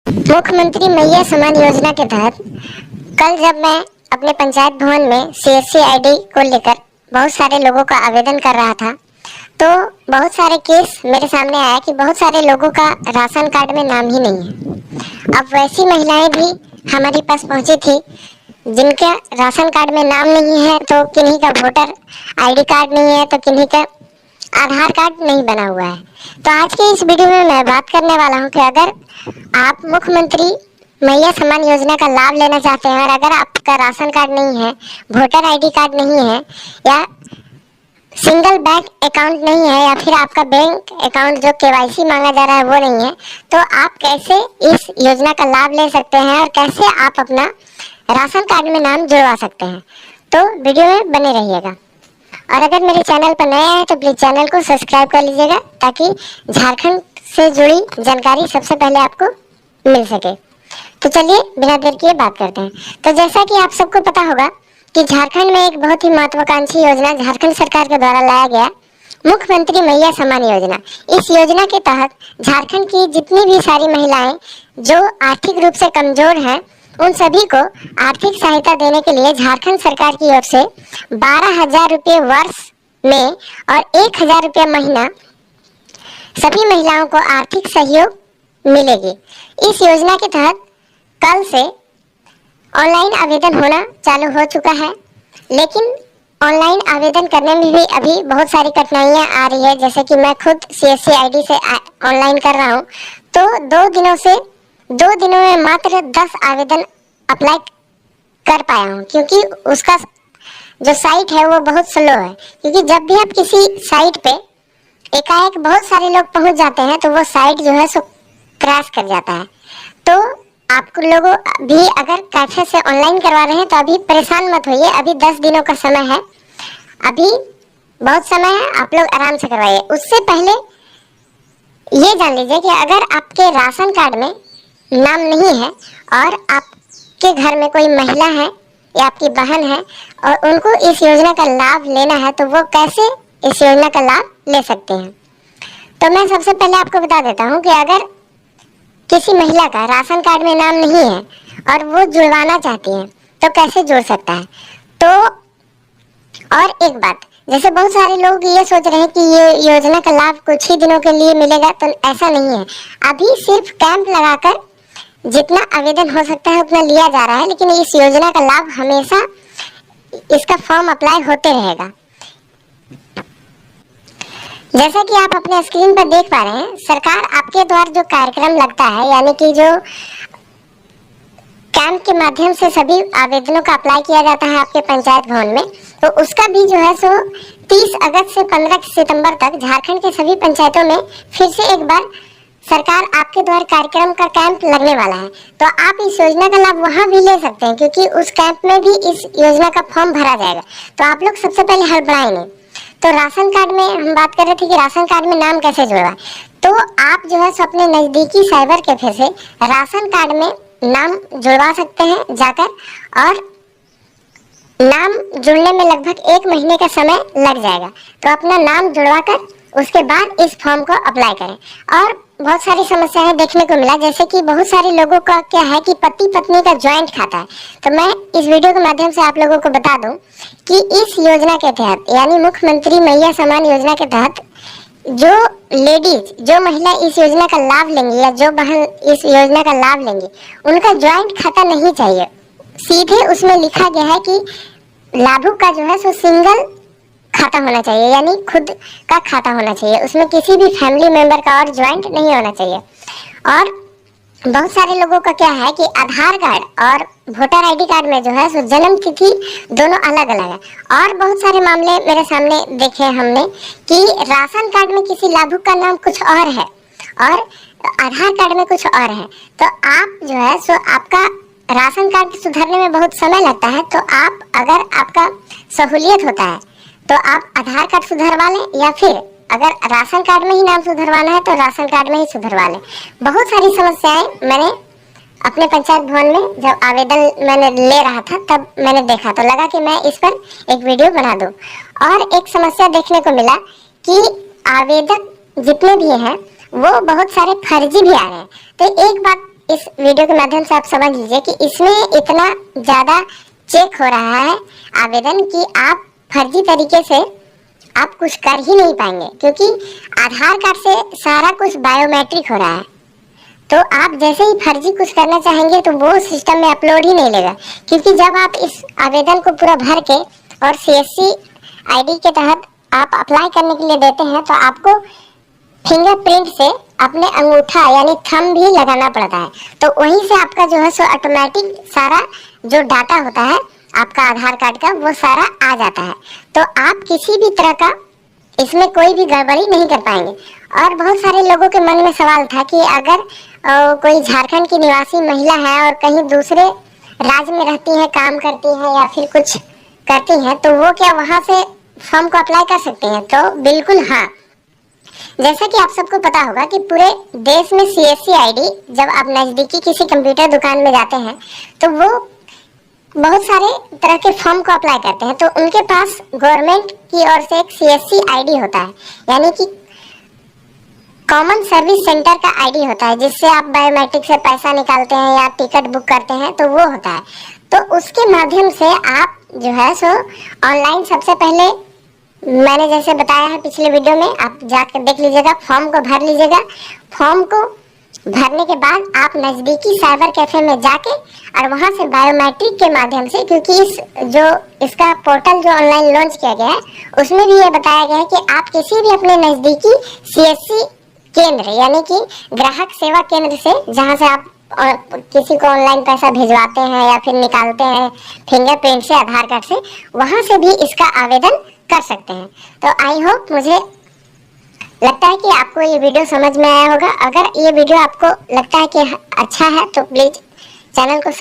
मुख्यमंत्री मैया समान योजना के तहत कल जब मैं अपने पंचायत भवन में सीएससी आईडी को लेकर बहुत सारे लोगों का आवेदन कर रहा था, तो बहुत सारे केस मेरे सामने आया कि बहुत सारे लोगों का राशन कार्ड में नाम ही नहीं है। अब वैसी महिलाएं भी हमारे पास पहुंची थी जिनका राशन कार्ड में नाम नहीं है, तो किन्हीं का वोटर आईडी कार्ड नहीं है, तो किन्हीं का आधार कार्ड नहीं बना हुआ है। तो आज के इस वीडियो में मैं बात करने वाला हूं कि अगर आप मुख्यमंत्री मैया समान योजना का लाभ लेना चाहते हैं और अगर आपका राशन कार्ड नहीं है, वोटर आईडी कार्ड नहीं है, या सिंगल बैंक अकाउंट नहीं है, या फिर आपका बैंक अकाउंट जो केवाईसी मांगा जा रहा है वो नहीं है, तो आप कैसे इस योजना का लाभ ले सकते हैं और कैसे आप अपना राशन कार्ड में नाम जुड़वा सकते हैं। तो वीडियो में बने रहिएगा। और अगर मेरे चैनल पर नए हैं तो प्लीज चैनल को सब्सक्राइब कर लीजिएगा ताकि झारखंड से जुड़ी जानकारी सबसे पहले आपको मिल सके। तो चलिए बिना देर किए बात करते हैं। तो जैसा कि आप सबको पता होगा कि झारखंड में एक बहुत ही महत्वाकांक्षी योजना झारखंड सरकार के द्वारा लाया गया मुख्यमंत्री मैया समान योजना। इस योजना के तहत झारखंड की जितनी भी सारी महिलाएं जो आर्थिक रूप से कमजोर हैं, उन सभी को आर्थिक सहायता देने के लिए झारखंड सरकार की ओर से 12,000 रुपये वर्ष में और 1,000 रुपये महीना सभी महिलाओं को आर्थिक सहयोग मिलेगी। इस योजना के तहत कल से ऑनलाइन आवेदन होना चालू हो चुका है, लेकिन ऑनलाइन आवेदन करने में भी अभी बहुत सारी कठिनाइयां आ रही है। जैसे कि मैं खुद सीएससी आईडी से ऑनलाइन कर रहा हूं, तो 2 दिनों में मात्र 10 आवेदन अप्लाई कर पाया हूं, क्योंकि उसका जो साइट है वो बहुत स्लो है। क्योंकि जब भी आप किसी साइट पे एकाएक बहुत सारे लोग पहुंच जाते हैं तो वो साइट जो है सो क्रैश कर जाता है। तो आपको लोगों भी अगर कैफे से ऑनलाइन करवा रहे हैं तो अभी परेशान मत होइए, अभी 10 दिनों का समय है, अभी बहुत समय है, आप लोग आराम से करवाइए। उससे पहले ये जान लीजिए कि अगर आपके राशन कार्ड में नाम नहीं है और आपके घर में कोई महिला है या आपकी बहन है और उनको इस योजना का लाभ लेना है, तो वो कैसे इस योजना का लाभ ले सकते हैं। तो मैं सबसे पहले आपको बता देता हूँ कि अगर किसी महिला का राशन कार्ड में नाम नहीं है और वो जुड़वाना चाहती है तो कैसे जुड़ सकता है। तो और एक बात, जैसे बहुत सारे लोग ये सोच रहे हैं कि ये योजना का लाभ कुछ ही दिनों के लिए मिलेगा, तो ऐसा नहीं है। अभी सिर्फ कैंप लगाकर जितना आवेदन हो सकता है उतना लिया जा रहा है, लेकिन इस योजना का लाभ हमेशा इसका फॉर्म अप्लाई होते रहेगा। जैसा कि आप अपने स्क्रीन पर देख पा रहे हैं, सरकार आपके द्वारा जो कार्यक्रम लगता है, यानी कि जो कैंप के माध्यम से सभी आवेदनों का अप्लाई किया जाता है आपके पंचायत भवन में, तो उसका भी जो है सो 30 अगस्त से 15 सितंबर तक झारखंड के सभी पंचायतों में फिर से एक बार सरकार आपके द्वारा कार्यक्रम का कैंप लगने वाला है। तो आप इस योजना का लाभ वहां भी ले सकते हैं, क्योंकि उस कैंप में भी इस योजना का फॉर्म भरा जाएगा। तो आप लोग सबसे पहले हड़बड़ाएं नहीं। तो राशन कार्ड में हम बात कर रहे थे कि राशन कार्ड में नाम कैसे जुड़वा, तो आप जो है सो अपने नजदीकी साइबर कैफे से राशन कार्ड में नाम जुड़वा सकते हैं जाकर, और नाम जुड़ने में लगभग 1 महीने का समय लग जाएगा। तो अपना नाम जुड़वा कर उसके बाद इस फॉर्म को अप्लाई करें। और बहुत सारी समस्याएं देखने को मिला, जैसे कि बहुत सारे लोगों का क्या है कि पति पत्नी का ज्वाइंट खाता है। तो मैं इस वीडियो के माध्यम से आप लोगों को बता दूं कि इस योजना के तहत, यानी मुख्यमंत्री मैया समान योजना के तहत, जो लेडीज, जो महिला इस योजना का लाभ लेंगी या जो बहन इस योजना का लाभ लेंगी, उनका ज्वाइंट खाता नहीं चाहिए। सीधे उसमें लिखा गया है कि लाभुक का जो है सो सिंगल खाता होना चाहिए, यानी खुद का खाता होना चाहिए, उसमें किसी भी फैमिली मेंबर का और ज्वाइंट नहीं होना चाहिए। और बहुत सारे लोगों का क्या है कि आधार कार्ड और वोटर आईडी कार्ड में जो है सो जन्म तिथि दोनों अलग अलग है। और बहुत सारे मामले मेरे सामने देखे हमने कि राशन कार्ड में किसी लाभुक का नाम कुछ और है और आधार कार्ड में कुछ और है। तो आप जो है सो आपका राशन कार्ड सुधारने में बहुत समय लगता है, तो आप अगर आपका सहूलियत होता है तो आप आधार कार्ड सुधरवा लें, या फिर अगर राशन कार्ड में ही नाम सुधरवाना है तो राशन कार्ड में ही सुधरवा लें। बहुत सारी समस्याएं मैंने अपने पंचायत भवन में जब आवेदन मैंने ले रहा था तब मैंने देखा, तो लगा कि मैं इस पर एक वीडियो बना दूं। और एक समस्या देखने को मिला कि आवेदक जितने भी हैं वो बहुत सारे फर्जी भी आ रहे हैं। तो एक बात इस वीडियो के माध्यम से आप समझ लीजिए कि इसमें इतना ज़्यादा चेक हो रहा है आवेदन कि आप फर्जी तरीके से आप कुछ कर ही नहीं पाएंगे, क्योंकि आधार कार्ड से सारा कुछ बायोमेट्रिक हो रहा है। तो आप जैसे ही फर्जी कुछ करना चाहेंगे तो वो सिस्टम में अपलोड ही नहीं लेगा, क्योंकि जब आप इस आवेदन को पूरा भर के और CSC ID के तहत आप अप्लाई करने के लिए देते हैं तो आपको फिंगरप्रिंट से अपने अंगूठा यानी थंब भी लगाना पड़ता है। तो वहीं से आपका जो है सो ऑटोमेटिक सारा जो डाटा होता है आपका आधार कार्ड का वो सारा आ जाता है। तो आप किसी भी तरह का इसमें कोई भी गड़बड़ी नहीं कर पाएंगे। और बहुत सारे लोगों के मन में सवाल था कि अगर कोई झारखंड की निवासी महिला है और कहीं दूसरे राज्य में रहती है, काम करती है या फिर कुछ करती हैं, तो वो क्या वहां से फॉर्म को अप्लाई कर सकती हैं? तो बिल्कुल हाँ। जैसा कि आप सबको पता होगा कि पूरे देश में CSC ID जब आप नज़दीकी किसी कंप्यूटर दुकान में जाते हैं तो वो बहुत सारे तरह के फॉर्म को अप्लाई करते हैं। तो उनके पास गवर्नमेंट की ओर से एक CSC ID होता है, यानी कि कॉमन सर्विस सेंटर का ID होता है, जिससे आप बायोमेट्रिक से पैसा निकालते हैं या टिकट बुक करते हैं, तो वो होता है। तो उसके माध्यम से आप जो है सो ऑनलाइन सबसे पहले मैंने जैसे बताया है पिछले वीडियो में, आप जाकर देख लीजिएगा, फॉर्म को भर लीजिएगा। फॉर्म को भरने के बाद आप नज़दीकी साइबर कैफे में जाके और वहां से बायोमेट्रिक के माध्यम से, क्योंकि इसका पोर्टल जो ऑनलाइन लॉन्च किया गया है उसमें भी ये बताया गया है कि आप किसी भी अपने नज़दीकी CSC केंद्र यानी कि ग्राहक सेवा केंद्र से, जहां से आप किसी को ऑनलाइन पैसा भिजवाते हैं या फिर निकालते हैं फिंगरप्रिंट से, आधार कार्ड से, वहां से भी इसका आवेदन कर सकते हैं। तो आई होप, मुझे लगता है कि आपको ये वीडियो समझ में आया होगा। अगर ये वीडियो आपको लगता है कि अच्छा है तो प्लीज चैनल को